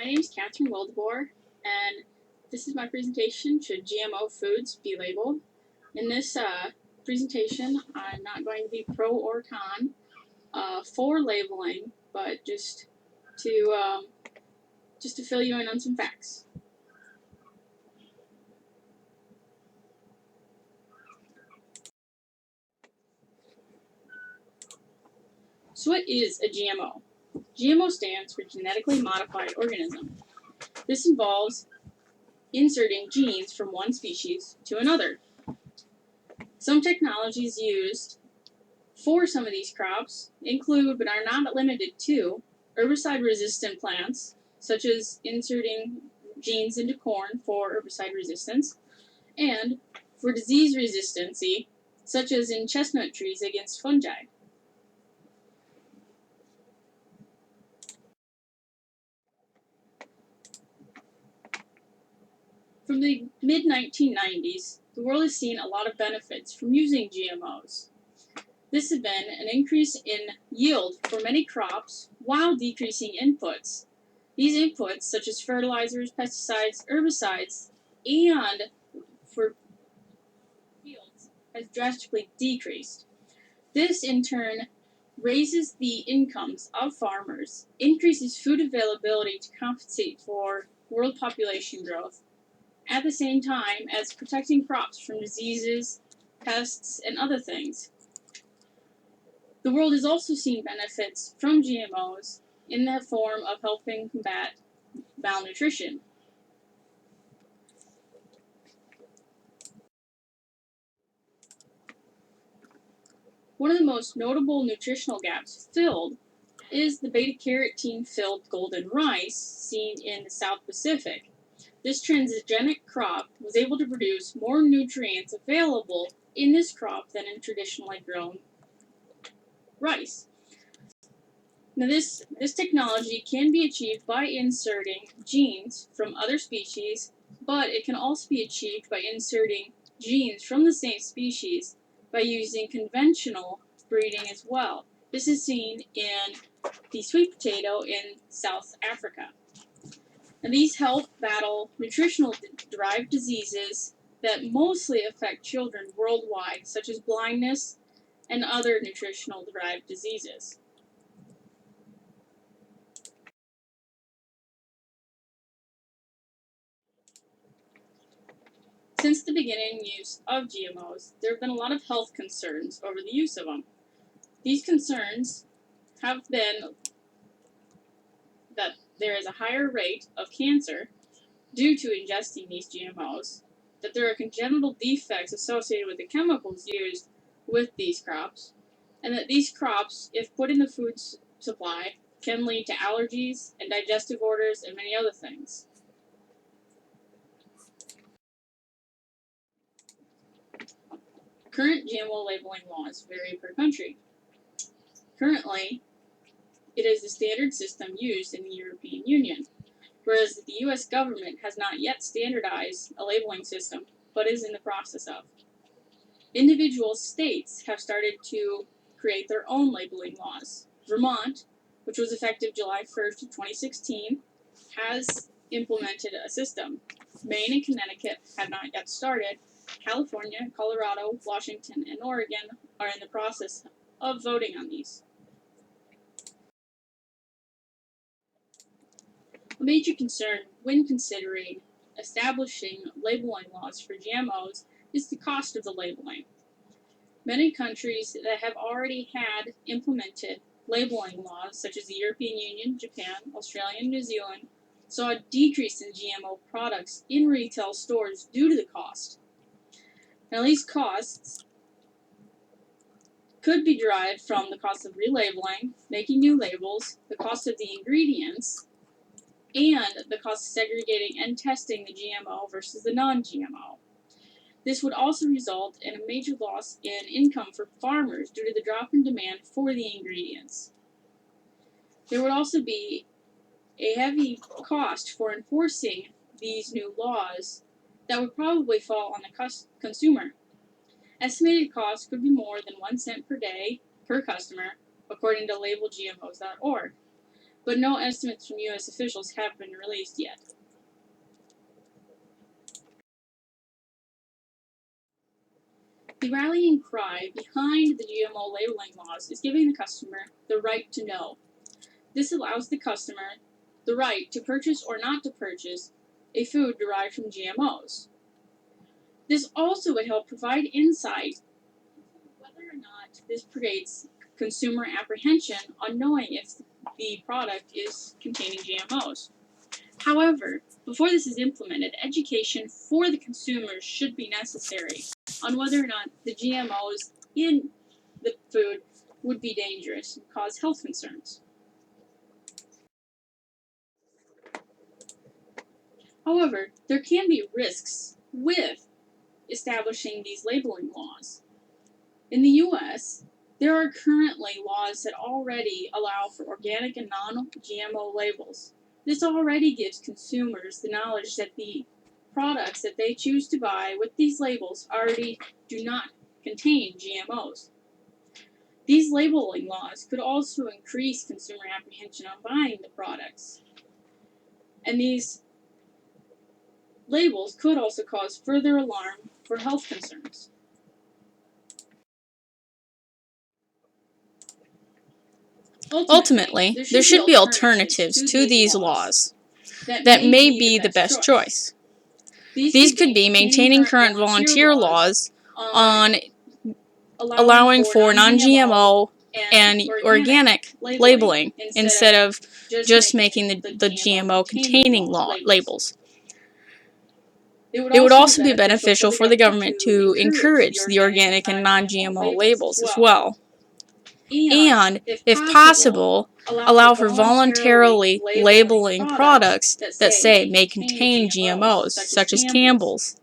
My name is KWildeboer, and this is my presentation, Should GMO Foods Be Labeled? In this presentation, I'm not going to be pro or con for labeling, but just to fill you in on some facts. So what is a GMO? GMO stands for Genetically Modified Organism. This involves inserting genes from one species to another. Some technologies used for some of these crops include, but are not limited to, herbicide-resistant plants, such as inserting genes into corn for herbicide resistance, and for disease resistancy, such as in chestnut trees against fungi. From the mid-1990s, the world has seen a lot of benefits from using GMOs. This has been an increase in yield for many crops while decreasing inputs. These inputs, such as fertilizers, pesticides, herbicides, and for fields, has drastically decreased. This, in turn, raises the incomes of farmers, increases food availability to compensate for world population growth, at the same time as protecting crops from diseases, pests, and other things. The world has also seen benefits from GMOs in the form of helping combat malnutrition. One of the most notable nutritional gaps filled is the beta-carotene-filled golden rice seen in the South Pacific. This transgenic crop was able to produce more nutrients available in this crop than in traditionally grown rice. Now this technology can be achieved by inserting genes from other species, but it can also be achieved by inserting genes from the same species by using conventional breeding as well. This is seen in the sweet potato in South Africa. And these help battle nutritional derived diseases that mostly affect children worldwide, such as blindness and other nutritional derived diseases. Since the beginning use of GMOs, there have been a lot of health concerns over the use of them. These concerns have been that there is a higher rate of cancer due to ingesting these GMOs, that there are congenital defects associated with the chemicals used with these crops, and that these crops, if put in the food supply, can lead to allergies and digestive disorders and many other things. Current GMO labeling laws vary per country. Currently, it is the standard system used in the European Union, whereas the US government has not yet standardized a labeling system, but is in the process of. Individual states have started to create their own labeling laws. Vermont, which was effective July 1st of 2016, has implemented a system. Maine and Connecticut have not yet started. California, Colorado, Washington, and Oregon are in the process of voting on these. A major concern when considering establishing labeling laws for GMOs is the cost of the labeling. Many countries that have already had implemented labeling laws, such as the European Union, Japan, Australia, and New Zealand, saw a decrease in GMO products in retail stores due to the cost. Now, these costs could be derived from the cost of relabeling, making new labels, the cost of the ingredients, and the cost of segregating and testing the GMO versus the non-GMO. This would also result in a major loss in income for farmers due to the drop in demand for the ingredients. There would also be a heavy cost for enforcing these new laws that would probably fall on the consumer. Estimated costs could be more than 1 cent per day per customer, according to labelgmos.org. but no estimates from U.S. officials have been released yet. The rallying cry behind the GMO labeling laws is giving the customer the right to know. This allows the customer the right to purchase or not to purchase a food derived from GMOs. This also would help provide insight into whether or not this creates consumer apprehension on knowing if the product is containing GMOs. However, before this is implemented, education for the consumers should be necessary on whether or not the GMOs in the food would be dangerous and cause health concerns. However, there can be risks with establishing these labeling laws. In the U.S., there are currently laws that already allow for organic and non-GMO labels. This already gives consumers the knowledge that the products that they choose to buy with these labels already do not contain GMOs. These labeling laws could also increase consumer apprehension on buying the products. And these labels could also cause further alarm for health concerns. Ultimately, there should be alternatives to these laws that may be the best choice. These could be maintaining current volunteer laws on allowing for non-GMO and organic labeling instead of just making the GMO-containing labels. It would also be beneficial for the government to encourage the organic and non-GMO labels as well. And, if possible, allow for voluntarily labeling products that say may contain GMOs, such as Campbell's.